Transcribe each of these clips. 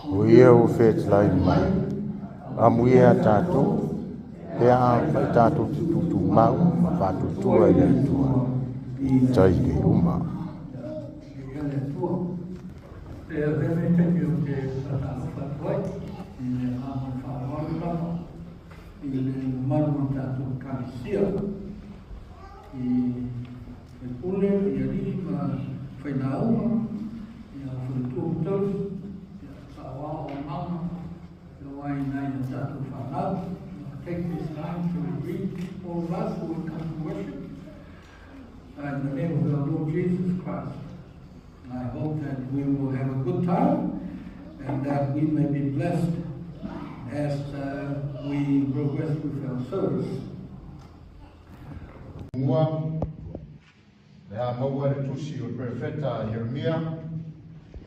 Uia o fet lai mai. Amuia tātou, pea whai tātou te tutu mau, ma whātutua i le tua. Tai ke uma. Pea veme te ki o te whatuai, i le Mafaufau, i le maru tātou kāsia, i pule, i a rima whainauma, i a whatutua take this time to greet all of us who will come to worship in the name of our Lord Jesus Christ. And I hope that we will have a good time and that we may be blessed as we progress with our service. Mua, lea maua le tusi o profeta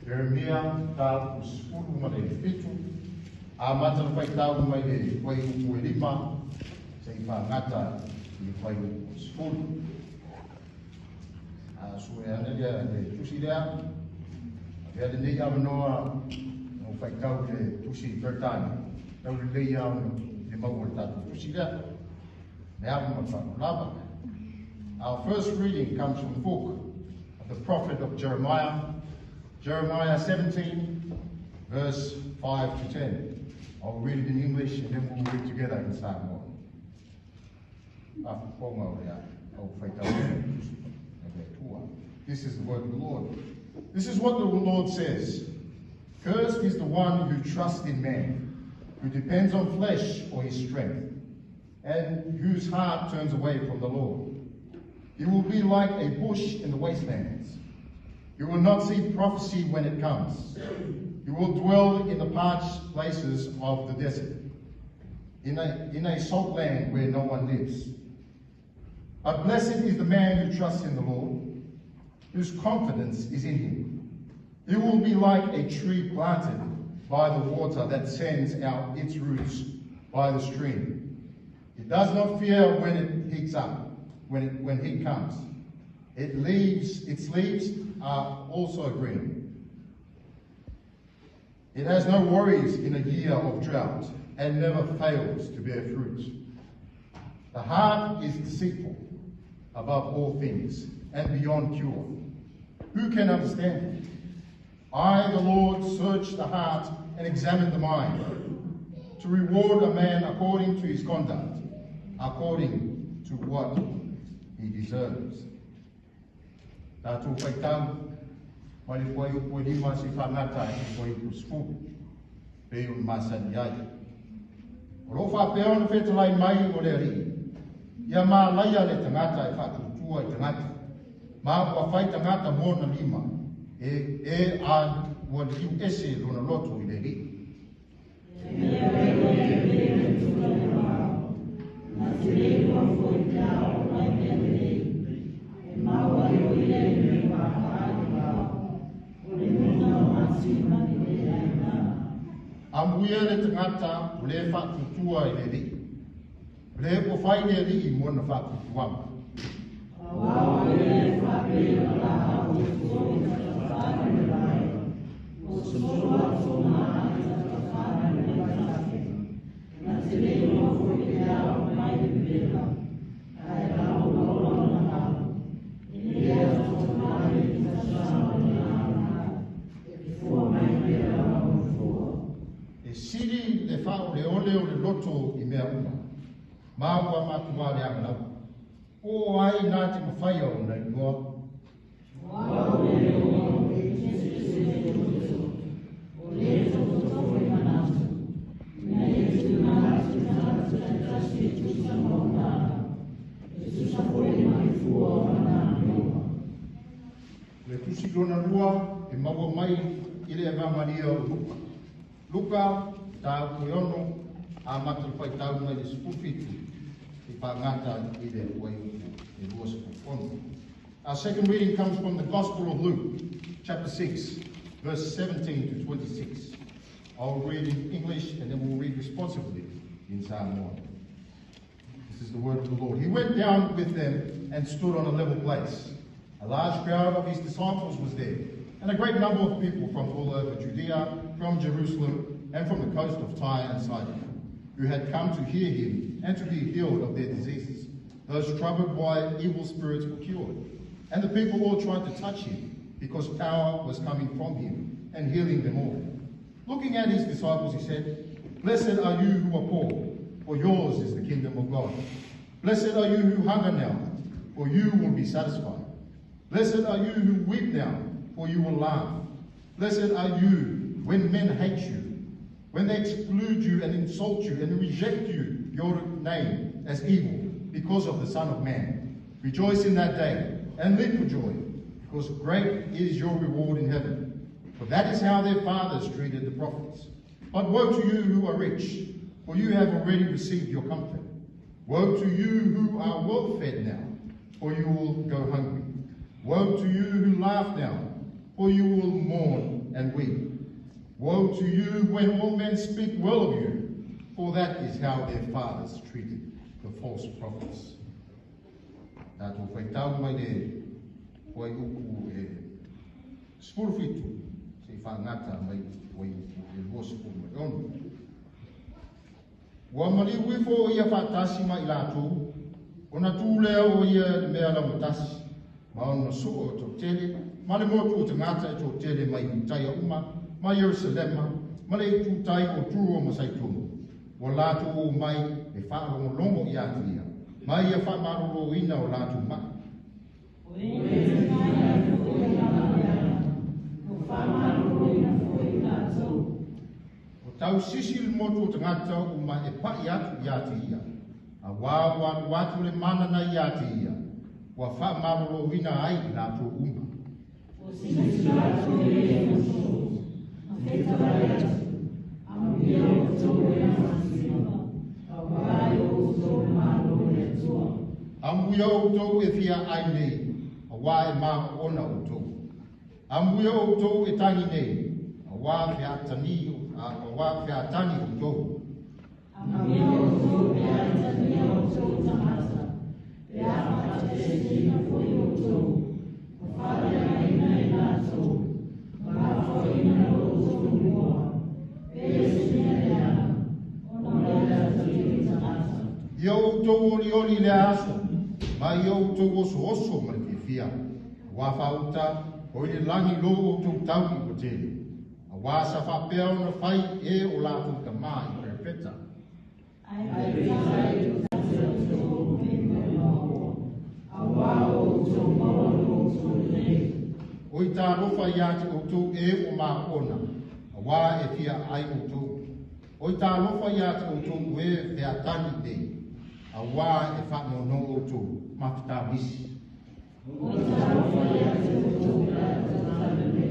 Jeremia, tā uspulu ma le fitu, a mata whai tau mai le whai upu e lima, se i whangata i whai upu uspulu. A sue ane lea le tusi lea, lea le nei amanoa o whai tau le tusi pertani, tau le lei au le maua le tatu tusi lea, le ama whakulaba. Our first reading comes from the book of the prophet of Jeremiah 17, verse 5 to 10. I'll read it in English and then we'll read together in Samoan. This is the word of the Lord. This is what the Lord says. Cursed is the one who trusts in man, who depends on flesh for his strength, and whose heart turns away from the Lord. He will be like a bush in the wastelands. You will not see prophecy when it comes. You will dwell in the parched places of the desert, in a salt land where no one lives. But blessed is the man who trusts in the Lord, whose confidence is in him. He will be like a tree planted by the water that sends out its roots by the stream. It does not fear when it heats up, when heat comes. Its leaves are also green. It has no worries in a year of drought and never fails to bear fruit. The heart is deceitful above all things and beyond cure. Who can understand it? I, the Lord, search the heart and examine the mind, to reward a man according to his conduct, according to what he deserves. Tātou whaitau, mai le whai upo e lima si whangata e whai upo spupu, pei un masani ai. O lo whapea ona whetalai mai o le ri, ia mā laia le tangata e whatutua e tangata, mā ua whai tangata mōna lima, e a ua liu ese lona loto i le ri. Amuia le tangata o le whatutua i le ri. Le o whai le ri i mona whatutuanga. Siri le whao le ole o le loto i mea uma. Māua mātua le anganau. O ai nā te mawhaia o nei noa. Le tusi lona lua e maua mai i le avamaria o luka. Luka, tāu koeono, a mataru whai tau mai le spufitu, i pāngata i le wai upu, e rua spufono. Our second reading comes from the Gospel of Luke, chapter 6, verse 17 to 26. I'll read in English and then we'll read responsibly in Samoan. This is the word of the Lord. He went down with them and stood on a level place. A large crowd of his disciples was there, and a great number of people from all over Judea, from Jerusalem, and from the coast of Tyre and Sidon, who had come to hear him and to be healed of their diseases. Those troubled by evil spirits were cured, and the people all tried to touch him, because power was coming from him and healing them all. Looking at his disciples, he said, "Blessed are you who are poor, for yours is the kingdom of God. Blessed are you who hunger now, for you will be satisfied. Blessed are you who weep now, for you will laugh. Blessed are you when men hate you, when they exclude you and insult you and reject you, your name as evil, because of the Son of Man. Rejoice in that day and leap for joy, because great is your reward in heaven. For that is how their fathers treated the prophets. But woe to you who are rich, for you have already received your comfort. Woe to you who are well fed now, for you will go hungry. Woe to you who laugh now, for you will mourn and weep. Woe to you when all men speak well of you, for that is how their fathers treated the false prophets." Tātou whaitau mai le wai uku e spurfitu, se whangata mai wai uku e wospo mai onu. Wa mali wifo ia whatasi mai lātou, ona tūlea o ia mea la matasi, ma ona suo o tō tele, ma le motu o te ngata e tō tele mai utai uma, ma Yerusalema, ma le tūtai o tūro masaitunu. Wa lātou o mai e whaaro longo i atu ia, mai ia whamaroro ina o lātou ma. O tau sisi le motu o te ngata o ma e pai atu i atu ia, a wā watu le mana na i atu ia, wa whamaroro ina ai i lātou uma. O sisi lātou e mosu, a whetawai atu, a mia o tō e masima, a wai o tō maro e tua. A muia o tō e fia ai nei, a wā e mā ona o tō. A muia o tō e tangi nei, a wā fia tani o tō. A mia o tō e ai tani o tō tamata, e a whakate tina fwoi o tō, o whare ai nei nā tō, ma fwoi na o tō mua, e sine le ana, o na lea tini tamata. Ia o tō oli le aso, ma ia o tō oso ma ke fia, wā whauta, o i le langi lo o tō tau i o tele. A wā sa whapea o na whai e o lātou ka mai o peta. Ai rei o tō me maua, a wā o tō maua o tō nei. O i tā rofa i ati o tō e o mā ona, a wā e fia ai o tō. O i tā rofa i ati o tō ue pea tani te, a wā e whakmono o tō mafita misi. O i tā rofa i ati o tō pea tani te,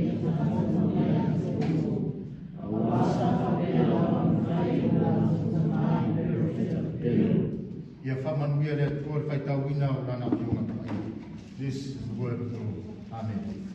Ia whamanuia rea tō whaitau ina o rana pionga kai. This is the word of the Lord. Amen.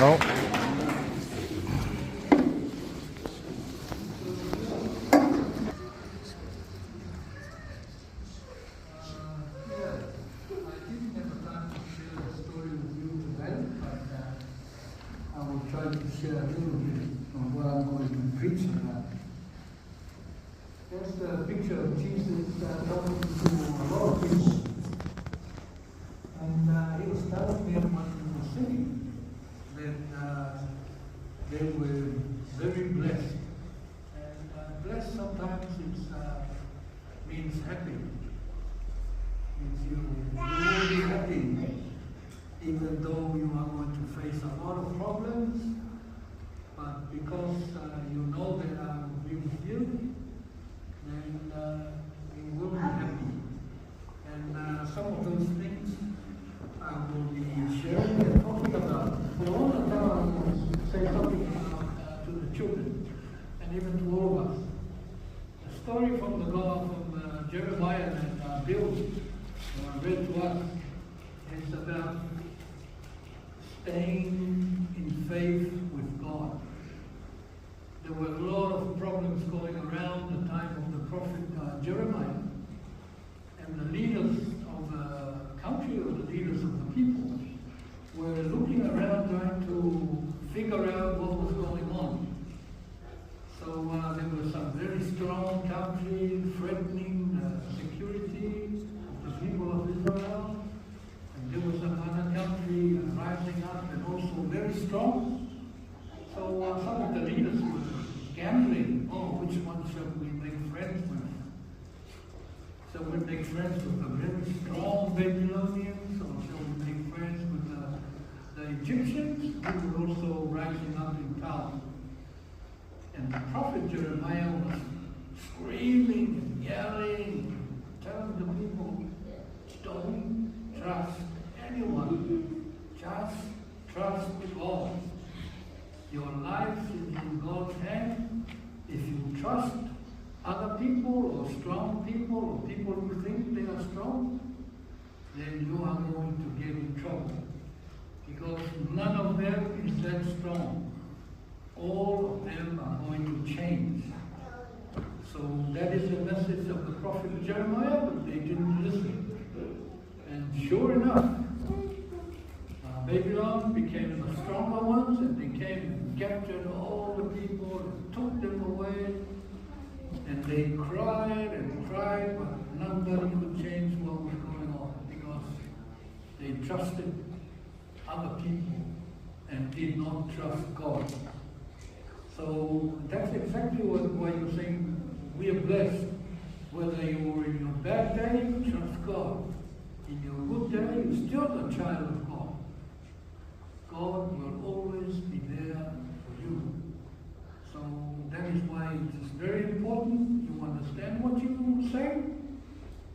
No. Try to share a little bit of what I'm going to preach about. There's a picture of Jesus talking to a lot of people. And he was telling them when he was singing that they were very blessed. And blessed sometimes means happy. Means you will be happy. Even though you are going to face a lot of problems, but because you know that I will be with you, then you will be happy. And some of those things I will be sharing and talking about. But I want to say something to the children, and even to all of us. The story from the God, from Jeremiah that Bill read to us is about staying in faith with God. There were a lot of problems going around the time of the prophet Jeremiah, and the leaders of the country, or the leaders of the people, were looking around trying to figure out what was going on. So there was some very strong country threatening the security of the people of Israel. There was another country rising up and also very strong. So some of the leaders were gambling. Oh, which one shall we make friends with? Shall we make friends with the very strong Babylonians, or shall we make friends with the Egyptians who were also rising up in power? And the prophet Jeremiah was screaming and yelling, telling the people, don't trust anyone, just trust God. Your life is in God's hand. If you trust other people or strong people or people who think they are strong, then you are going to get in trouble, because none of them is that strong. All of them are going to change. So that is the message of the prophet Jeremiah, but they didn't listen. And sure enough, Babylon became the stronger ones, and they came and captured all the people and took them away. And they cried and cried, but nobody could change what was going on, because they trusted other people and did not trust God. So that's exactly why you're saying we are blessed. Whether you're in your bad day, trust God. In your good day, you're still a child of God. God will always be there for you. So that is why it is very important you understand what you say,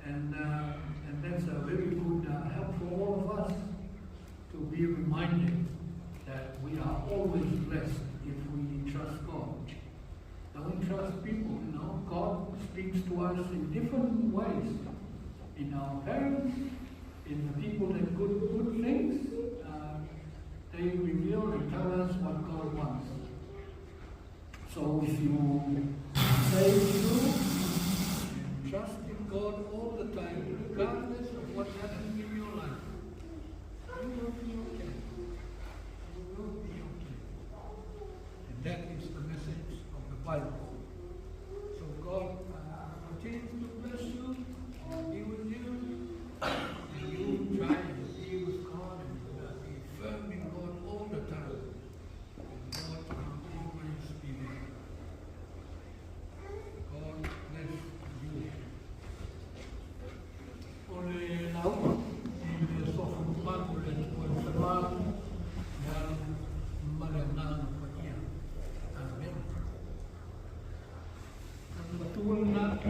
and that's a very good help for all of us to be reminded that we are always blessed if we trust God. Don't trust people, you know. God speaks to us in different ways. In our parents, in the people that good things, they reveal and tell us what God wants. So if you say true, trust in God all the time, regardless of what happens in your life, you will be okay. You will be okay. And that is the message of the Bible. So God continues to bless you, and be with you, and you try and be with God and be firm in God all the time. And God will always be there. God bless you. Oleh laut, ini sofa kuat oleh Tuhan Semang dan merenang kepada Amin. Betul nak.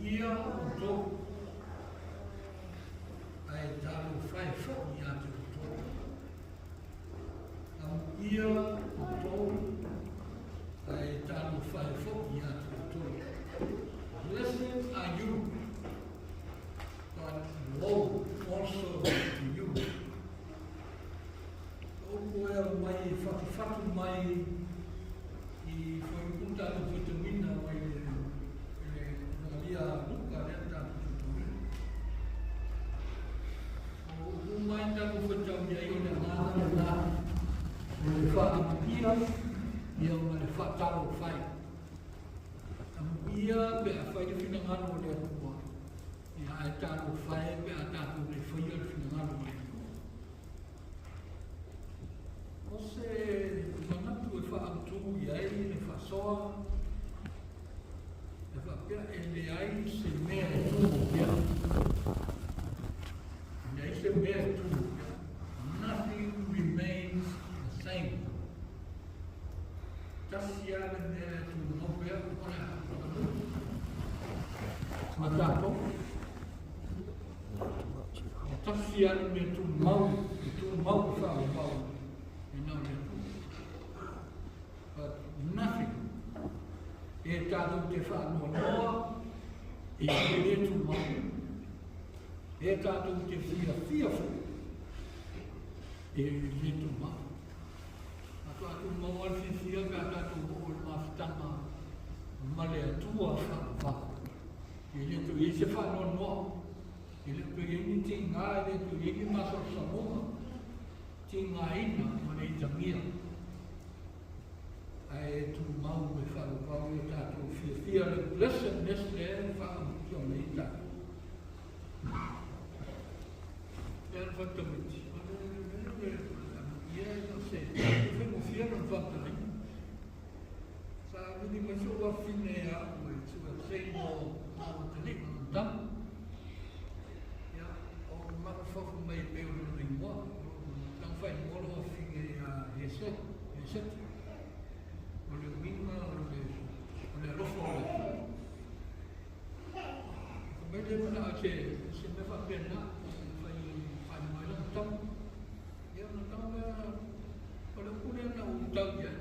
Ia untuk tahu fly yang betul. Ia untuk tahu fly yang betul. Blessed are you be a whai whina ngano o le atua. Ia e tātou whae be a tātou le whaia le whina ngano o le atua. O se manatu e wha amtu i ai le whasoa, e wha pia e le ai se mea e tū pia. E ai se mea e tū pia. Nothing remains the same. Tasi ala mea e tū nopea, o le hapaka. Ma tātou. Tasi ala mea tū mau e wha o mau. But nothing. E tātou te whanua noa, e te tu mau. E tātou te whia fu, e le tu mau. A tātou mau al whia ka tātou o le mawhitanga, ma le atua whanua. E le tu e se whanua noa. E le tu e ni te ngā, e le tu e ni maso Samoa. Te ngā ina, ma le itangia. Ai tu mau me whakapau e tātou whia le blessedness le e whakamukia me i tātou. E ana whakamiti. Ia e no se, e whengu whia no whakamai. Sa wini ma so wa whine a ue, tua sei no tani no tam. Ia, o Mafaufau mai peo no ringoa. Nang whai moro a whine a heset. O le winga, o le rofo o le. O me le mana a se me wha pena, whai mai lang tam. Ia na tam mea, o le kune na utau ia,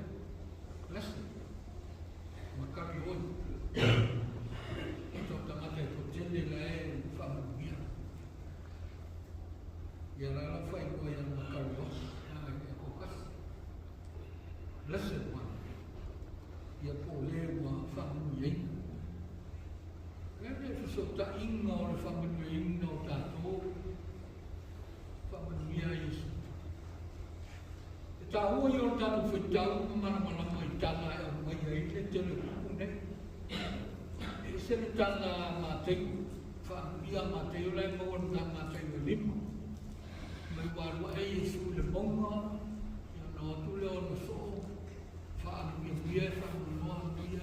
lasi, makari oi. Ito tangata e ko tele la e whamungia. Ia la whai oi a makari oi, e ko kasi. Lasi oi. Ia po le wa whamu iei. E le fiso ta inga o le whamu iei o tātou. Whamu ia Iesu. E tā ua i o tātou whaitau, mana mai tanga e o mai iei le tele kukune. E se le tanga mātei, whamu ia mātei o lai maua nga mātei o lima. Mai wārua e Iesu le maunga, ia no atu le o no so. Whaanu ia whaanu noa ia,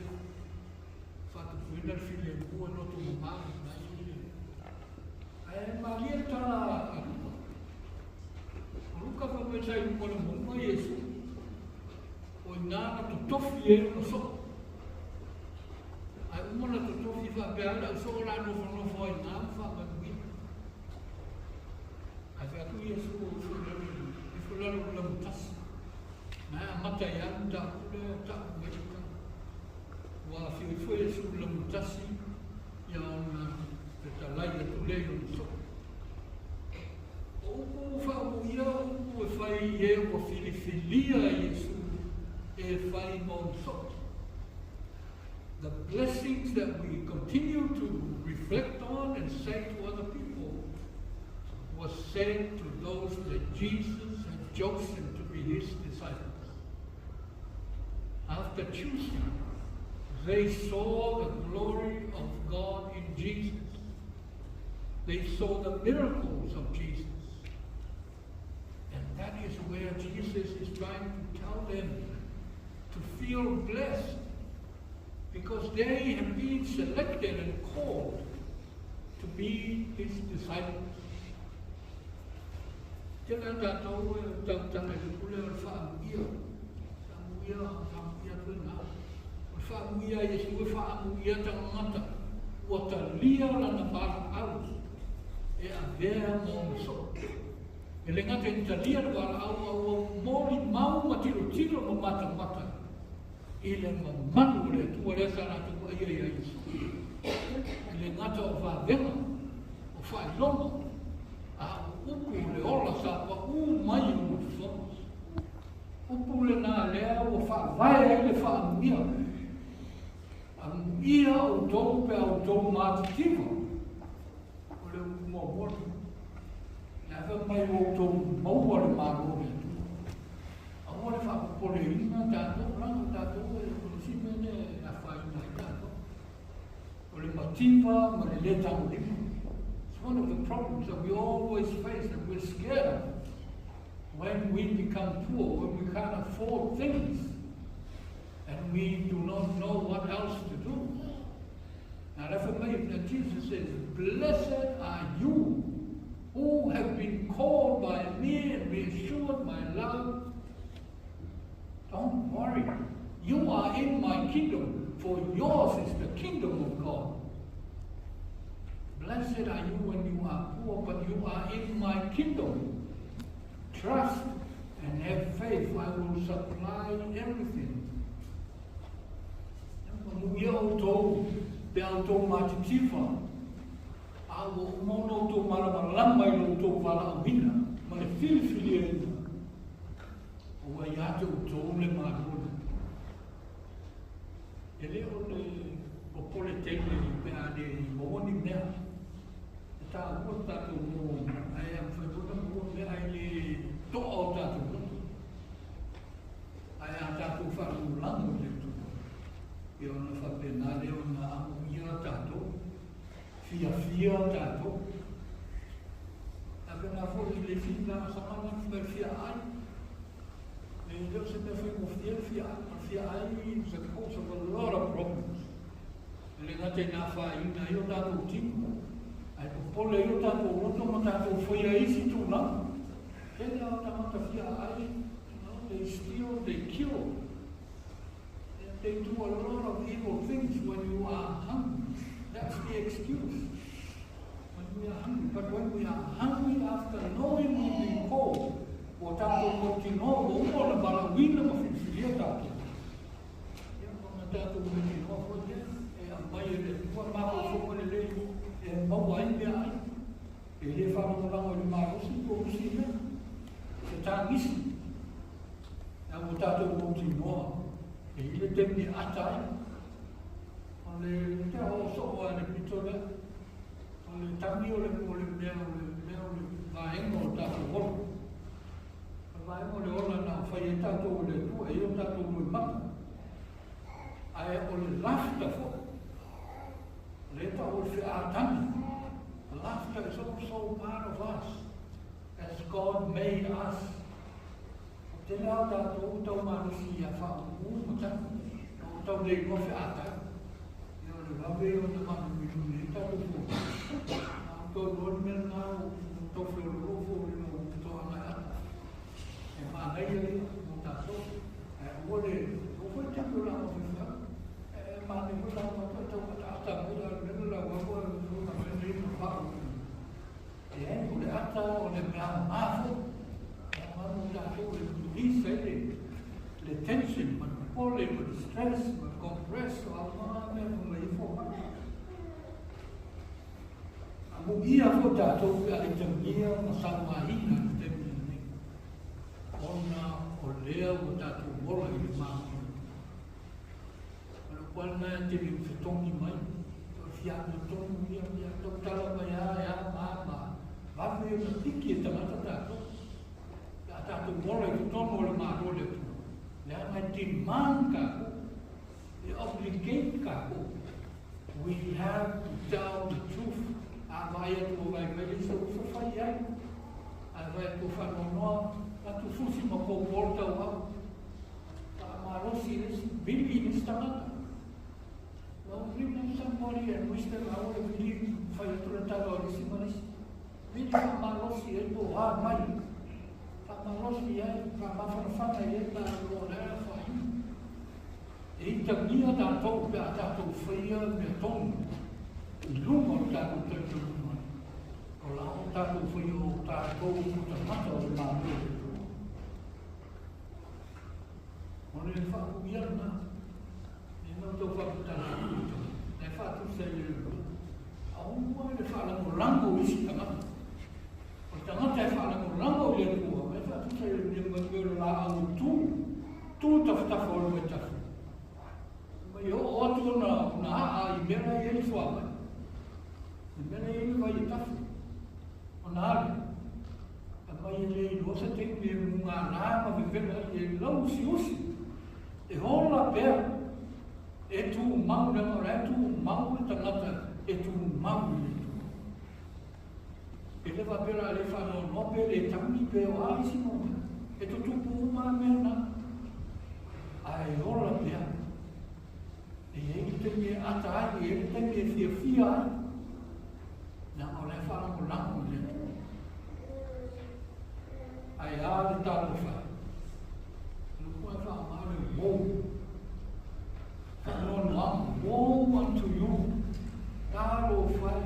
whatu puina while mua no tu mamāi nai ia. E malia tala a ruka. Ruka whamaitai mwana munga Iesu. O i nāna tu tofi e no so. Ai umana tu tofi whapeala o so la nofo ai nāma whamanu ia. Ai whatu Iesu o whularu la mutasi. Nā mata i anu tā kule tā Amerika. Wā whiwhoi e suru la mutasi ia ona te talai e tu leo ni so. Oku whaamu ia, oku e whai e o whiliwhilia Iesu e whai mon so. The blessings that we continue to reflect on and say to other people was said to those that Jesus had chosen to be his disciples. After choosing, they saw the glory of God in Jesus. They saw the miracles of Jesus. And that is where Jesus is trying to tell them to feel blessed because they have been selected and called to be his disciples. Tēnā tātou tautanga i kule o whaamuia. Whaamuia tūna. O whaamuia Iesu e whaamuia tangata. Ua ta lia lana para au. E a vea mōna so. E le ngata i ta lia para au au mōri mau matiro ma mata. I le mamanu le tua resa nā tua ia Iesu. I le ngata o whavenga. O whailona. Upu le ola sa wa mai o fons. Upu le na lea o vai le mia. Ia o tō pe o tō mātitiva. O le mo. Nā mai o tō maua le māro le tu. A o le whakapole ina tātou, ranga tātou e o le simene na whai mai tātou. O tiva, ma le le taulima. It's one of the problems that we always face and we're scared of. When we become poor, when we can't afford things, and we do not know what else to do. Now that's amazing that Jesus says, blessed are you who have been called by me and reassured my love. Don't worry. You are in my kingdom, for yours is the kingdom of God. Blessed are you when you are poor, but you are in my kingdom. Trust and have faith. I will supply everything. Ia o tōu, pe au tōu mātitiwa, a o mono tōu malamalama i lo tōu wala au hina, ma le whiwhiwi e ina. O ai ate o tōu le mātona. E leo le o pole tele i pe ane i mooni mea. E tā ua tātou mō, ai am whaikona mō mea ai le toa o tātou roto. Ai a tātou wharu lango le tō. E ona whapenare o na amuia tātou, fia tātou. A pena fōri le whina samana mai fia ai. E leo se me whai mo fia ai is a cause of a lot of problems. E le ngate nā whaina i o tātou timu. Ai ko pole i o tātou roto ma tātou whaia isi tūna. E lea o tamata fia ai, they steal, they kill. They do a lot of evil things when you are hungry. That's the excuse. When we are hungry. But when we are hungry after knowing we've been called, o tātou kotinoa, o ua na balawina ma whiwhiria tātou. Ia kona tātou kotinoa fōtia, e a mai e le tua mako whokone le, e maua ai mea ai. E le whanongango i le marosi, o usi mea. Se tāngisi. Nā o tātou kotinoa. E ile temni atai, o le te ho soa le pitole, o le tangi o le mea o le vaengo o tātou holo. O vaengo le ola nā whai e tātou o le tua, e o tātou mui mata. Ai o le laughter fo, le ta o le whiatani. Laughter is also part of us, as God made us. Te lea tātou tau marusi a whaamu mataka, o tau lei kofi ata. Ia le wawe o te manu miru nei tātou fō. Nā tō rōni mea nā o tō whio rōfo o rino o tō anai ata. E mānei e o tātou. E o le, o whai tātou rā o whiwha. E mānei o tātou tau ata mo rā rena rā wawa o nā mea rino whaamu. E o le ata o le mea māwho. He said the tension, but pole, but stress, but compress, Amu ia fo tātou pe ai tamia ma Samoahina te temini. Ona o lea o tātou mola i le māma. Ana kuana te mi whetongi mai, whiana tongu ia tau tala mai a māma. Wawe o na tiki e tamata tātou. Tātou mola i tono le māro le tu. Le anai demand kako, le obligate kako. We have to tell the truth. A vai atu o vai veli se uso fai ai. A vai atu whanonoa, atu fusi ma ko porta o au. A marosi res, bili nis tamata. Well, we know somebody and wish them how they believe fai atu rentaro a risi maris. Bili a marosi e to ha mai. Marosi ai, ka mawhanawhana e ta rōrea whai. E i tamia tātou pe a tātou whaia me tonu. I lunga o tātou tātou mai. O la o tātou whaia o tātou puta mata o le mātua e tō. O le whaku iana, e nau tau whaku tātou puta. E whatu se i rūpa. A ua le whalango rango isi tamata. O tangata e whalango rango i le rūpa. Tu sei le mangelo la au tu tafta fo le tafu. Ma yo o tu na a I mera e fo. I mera e vai tafu. Ona ma ele no se tem me uma na ma vivendo e não se usa. E rola pé. E tu mau na ora tu mau tangata e tu mau le tu. E le wapera le whanau nope le tangi pe o aisi mo. E tu tupu uma mea na. Ai ola pia. E e te me ata ai, e te me fia fia ai. Nā o le whanau langu le tu. Ai ale tālu whai. Lukua wha maare wou. Whanau langu, woe unto you. Tālo whai.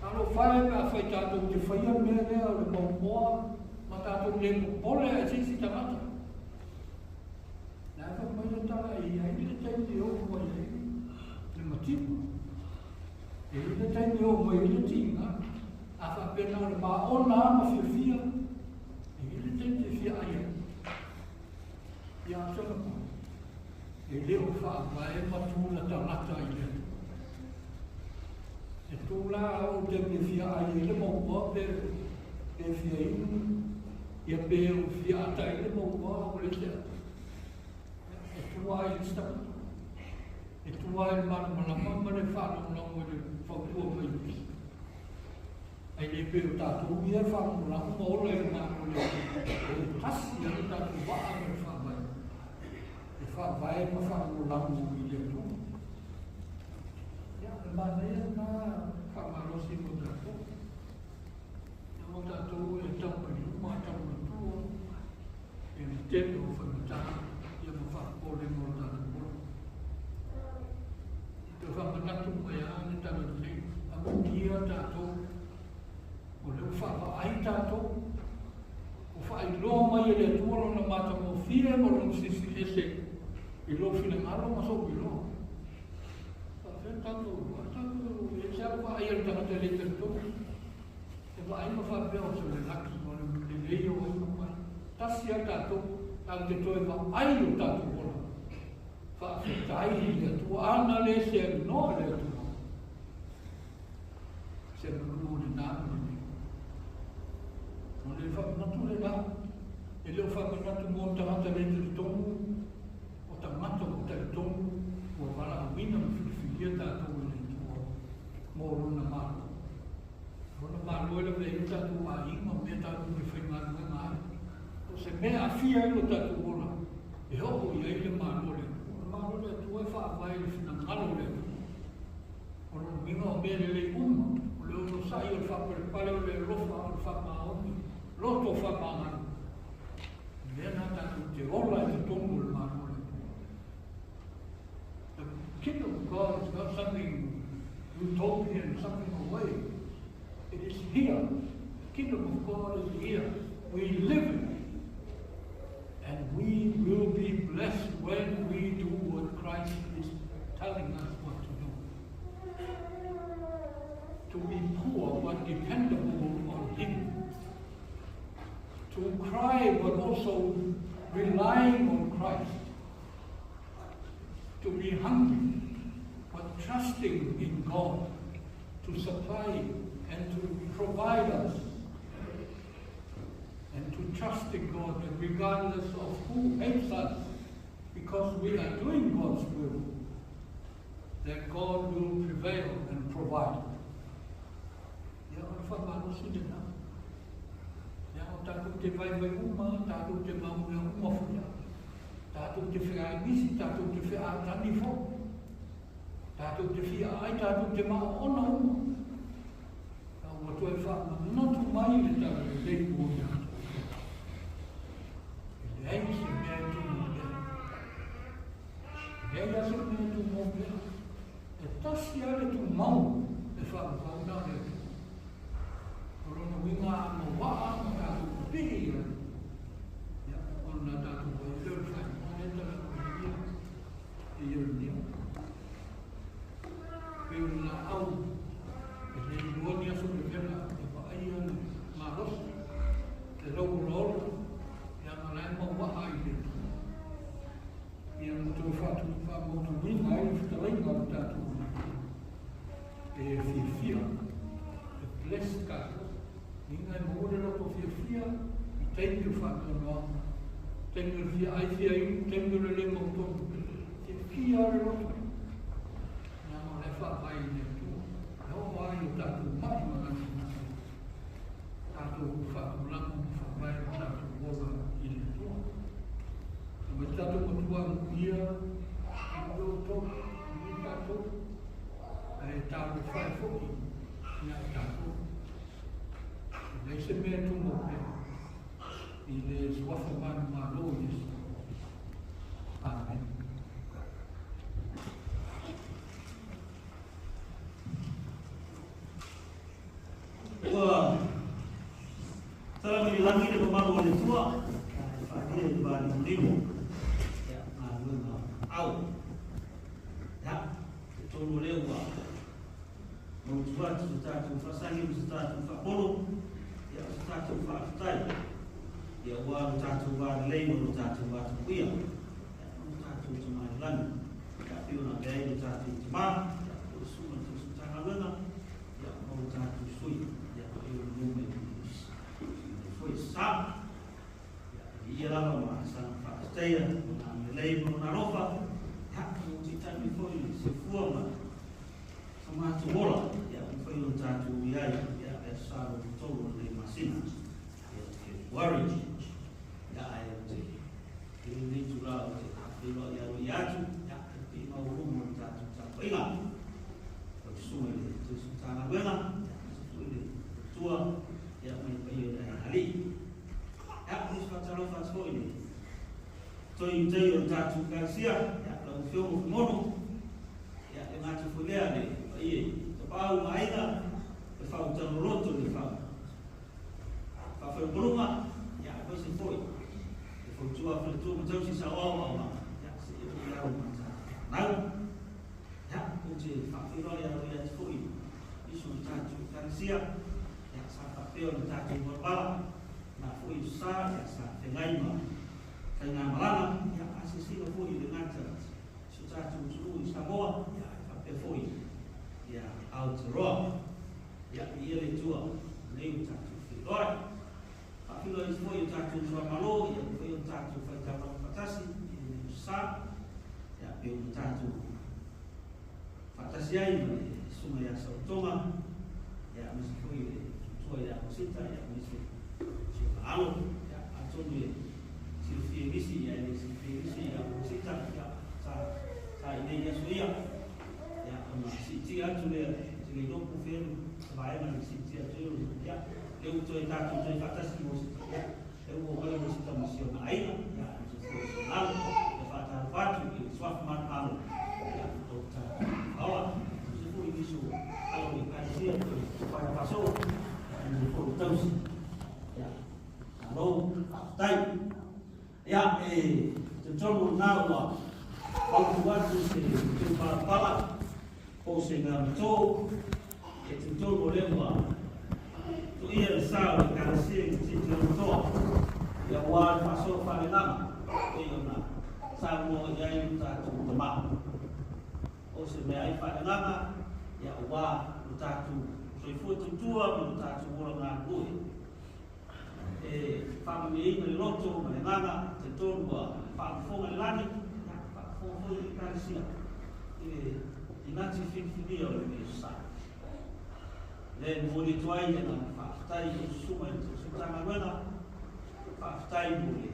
Tālo whai mea whai tātou te whaia mea lea o le maumoa. Ma tātou le pole a sisi tamata. Nā ka maia tala i ai le taimi o mai ai. Le matipu. E le taimi o mai le tinga. A whapena o le maona ama whiawhia. E le taimi te whia ai ai. Ia tala pa. E leo whaapa e matula talata i le. E tūla o te me whia ai e le maua pe whia inu. Ia pe o whia ata i le maua o le tea. E tua i le stapa. E tua i le mana mama le whanau na o le whautua mai ui. Ai le pe o tātou ia whanau na o le mana o le hasi a le tātou waa me whanau. E whaavai ma whanau na o i le tu. Ia, le mana ia na whamarosi mo tātou. Ia mo tātou e tau kari uma tau na tua. E me tepe o whanau. Ia mo whakapole mo tātou. Te whamanatu mai ane tala nei, a mutia tātou, o leo whawa ai tātou, o whaai loa mai e le tuaro na mata mo whia mo rung sisi ese, i lo whina ngaro ma so i lo. Whawhen tātou, e se ala whaai ala tangata le tātou, e whaai ma whawhea o se le laki, mo le leo ai ma mai. Tasi a tātou, tātou te toi whaai o tātou ora. Whaafetai le tua ana le se no le tua. Se mulu le nāmu le. No le whamanatu le nā. E leo whamanatu mō tangata le te tonu. O tangata o te tonu. O wala awina mo whiwhiria tātou le tua. Mō runa mālo. Runa mālo e le vei tātou a inga me tātou le whaimāru e ngāi. O se mea awhia ilo tātou ora. E hoko i eile mālo le. Mālo le tua e whaavai le whina ngalo le tua. O no minga o mea le uma. O leo no sai o whapare pare o le rofa o le whamaoni. Loto whamangano. Mea nā tātou te ola e te tongu le mālo le tua. The kingdom of God is not something utopian, something away. It is here. The kingdom of God is here. We live it. And we will be blessed when we do what Christ is telling us what to do. To be poor but dependable on Him. To cry but also relying on Christ. To be hungry but trusting in God to supply and to provide us. And to trust in God, and regardless of who hates us, because we are doing God's will, that God will prevail and provide. Ia o whamaro sine nā. Ia o tātou te vai uma, tātou te maunga uma fuia. Tātou te whia misi, tātou te whia tani fo. Tātou te whia ai, tātou te maa ona uma. Ia o toi whamanotu mai le tātou le leipu o ia. Ei se mea tu mōpea. Ei ase mea tu mōpea. E tasi ale tu mau e whakapau nā rea tu. Korona winga ama waa ma tātou kupiri. Ia, ona tātou koi leo whai. Ona e tala koi ia. E iau nia. Peo nā au. E le luoni aso le vela. E whaai ane marosi. Te rau roro. Lai mau waa i le tu. Ia mo tō whāmotu winga i whitalai ngāru tātou. E whiwhia. E blessed kātou. Inga e mōre rako whiwhia. I teimi o whāmotu noa. Teimi o whia ai whia i. Teimi o le mau tōnu. Te whia re rako. Nā mo le whāpai i le tu. tātou mai magana tātou whakamulangu whakamai tātou wola I le toa. Mai tātou matua ia I o tō I tātou e tātou whai whoki I tātou. Nei se mea tungo pe I le swafa manu malo Yesu. Amen. Salam ini lagi di pemalu oleh tua. Fahir di bawah limo. Ya, malu au. Ya, itu boleh buat. Membuat sesuatu fasani sesuatu fakolo. Ya, sesuatu faktai. Ya, buat sesuatu buat limo sesuatu buat kuya. Ya, sesuatu cuma lan. Tapi orang lain sesuatu cuma. Ya, semua sesuatu jangan benar. Ya, mau sesuatu sui. Ya, itu rumah. Sab ia lama masa pastea na lei na rofa ha kita mi foi se forma sama bola ya foi um tatu ia ya essa todo de masina ya worry ya ai ini juga bilo ya ya di mau rumah tatu sampai lah semua itu sana buena itu tua ya mai pai hari ya ini fatalo fatso ini toi tei tatu kasia ya lo fio mono ya le matu fulia de ai to pau maina e fa un tano roto de fa fa bruma ya ko se foi e foi tua fa tu mo tau si sawa ma ya se ya o ma ya ko je fa filo ya foi isu tatu kasia ya sa papel tatu borbala na foi sa ya sa tengaima malama ya asisi no foi de nata su tatu su Samoan ya papel foi ya outro ya ele tua nem tatu filoi papilo is foi tatu sua malo ya foi tatu foi tatu fatasi sa ya pe tatu fatasi ai suma ya sa toma ya misi foi ya musita ya misi alo ya atoni si misi ya musita ya sa ide ya suya ya si atule si do kufelu vai na si atule ya eu tô etatu tô fatasi musita ya eu vou olhar musita musio na aina ya profissional ya fata fatu que sua man alo ya dokta awa se foi isso alo que parecia para passou Portanto, ya, kalau tay, ya, terjun nawa, kalau buat tu jumpa pala, posingam tu, terjun boleh buat, tu ia sah kasih terjun tu, ya buat masuk palingan, ia nak, sama yang tak cuma, posingam palingan, ya buat tak tu. Foi tua no tatu bola na rua família no loto mas nada te torna para fora lá para fora de casia e não te fica o mesmo le mori tuai na faftai suma tu sama bana faftai mori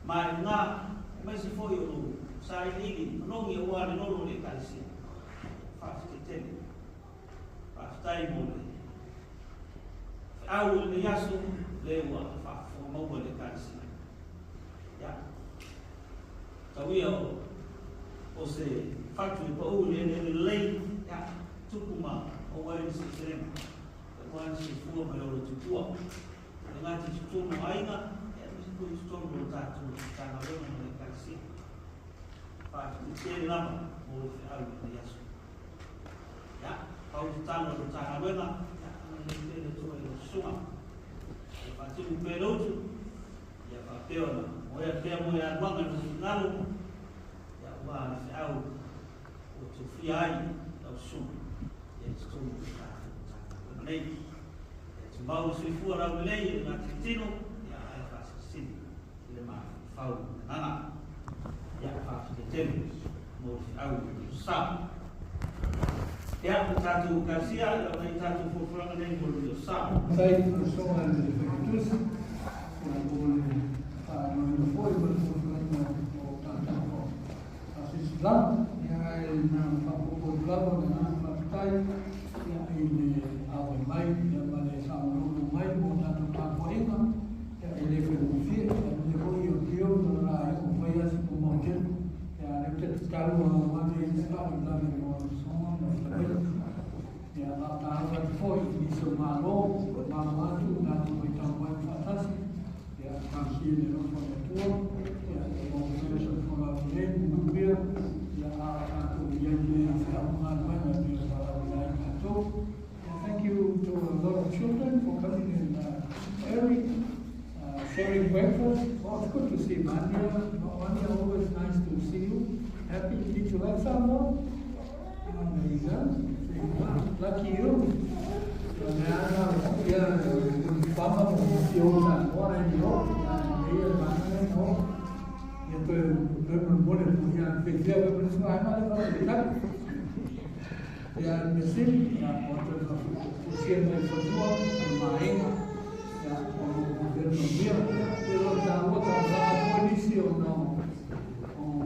mas mas se foi o sai ligi não ia o ar não le casia faftai Pastai mole. Awal ni yasu lewa fa mau boleh kasi. Ya. Tahu ya o se faktu pa o le lei ya tukuma o wai se serem. Wan se fu ma lo tukua. Dengan ti tukuma aina ya mesti ko storm tatu kana lo boleh kasi. Faktu se lama o awal ni yasu. Ya. Kau ditanya tentang apa nak? Ya, itu semua. Pasti berpeluang. Ya, papel. Moya bangun nalu. Ya, wah, saya untuk fiai atau sum. Ya, sum. Mulai. Cuma usifu orang mulai dengan tino. Ya, pasti sini. Tidak Mafaufau. Anak. Ya, pasti tino. Mau tahu sah. Ya tātou kasia, la mai tātou fōwhanga nei mo rio sā. Sai ko so na le fetus. Na ko no no foi mo ko no tātou. Asis lang ya na papo lavo na patai ya ile awe mai ya male sa no mai mo tātou papo ina ya ile ko fi ya le ko yo no na ko mai as ko mo ke ya le te kalu ma me sta na mo so ya la tawa foi iso malo mamatu na ko tawa fatasi ya kansi ne no ko to ya ko so ko la ne mubia ya a ko ya ne sa ma ma na ne para la to. Thank you to a lot of children for coming in early, sharing breakfast. Oh, it's good to see Mania. Mania, always nice to see you. Happy. Did you like someone? There you go. Lucky you. Ya mesin ya untuk usia mereka main ya bermimpi kalau tahu tentang kondisi orang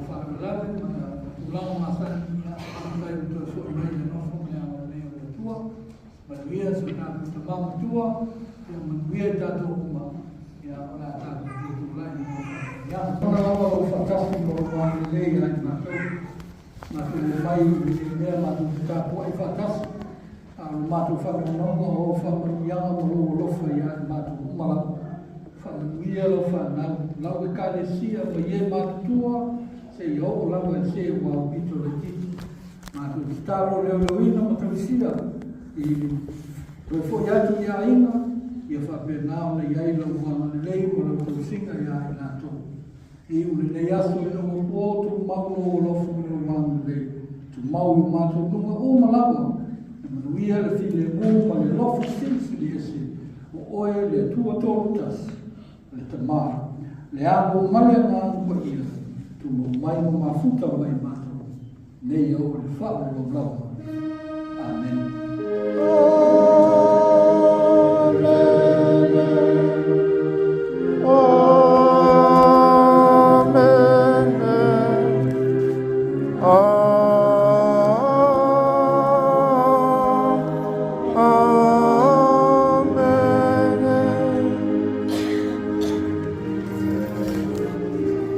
fakultas pulang masa anda itu soalnya jenama yang orang tua, berbeda sudah bertambah tua yang berbeda jatuh rumah ya orang tak itu lagi ya orang fantastik orang ini yang matu mai ni matu ta po e fatas matu fa no o fa ya mo lo fa ya matu mala fa wi lo fa na la ka le sia mo ye matu tua se yo la mo se wa bito le ti matu sta lo le no mo sia e lo fo ya ti ya ina ye fa pe na le ya lo mo le mo lo singa ya na to e o le aso e no o tu mau lo fu no mang le tu mau ma tu no o malawa e no ia le file mo pa le lo fu sin le ese o oe le tu tortas le tama le abo male na ko ia tu mo mai mo mafuta mai ma ne o le fa lo blawa amen. Amen.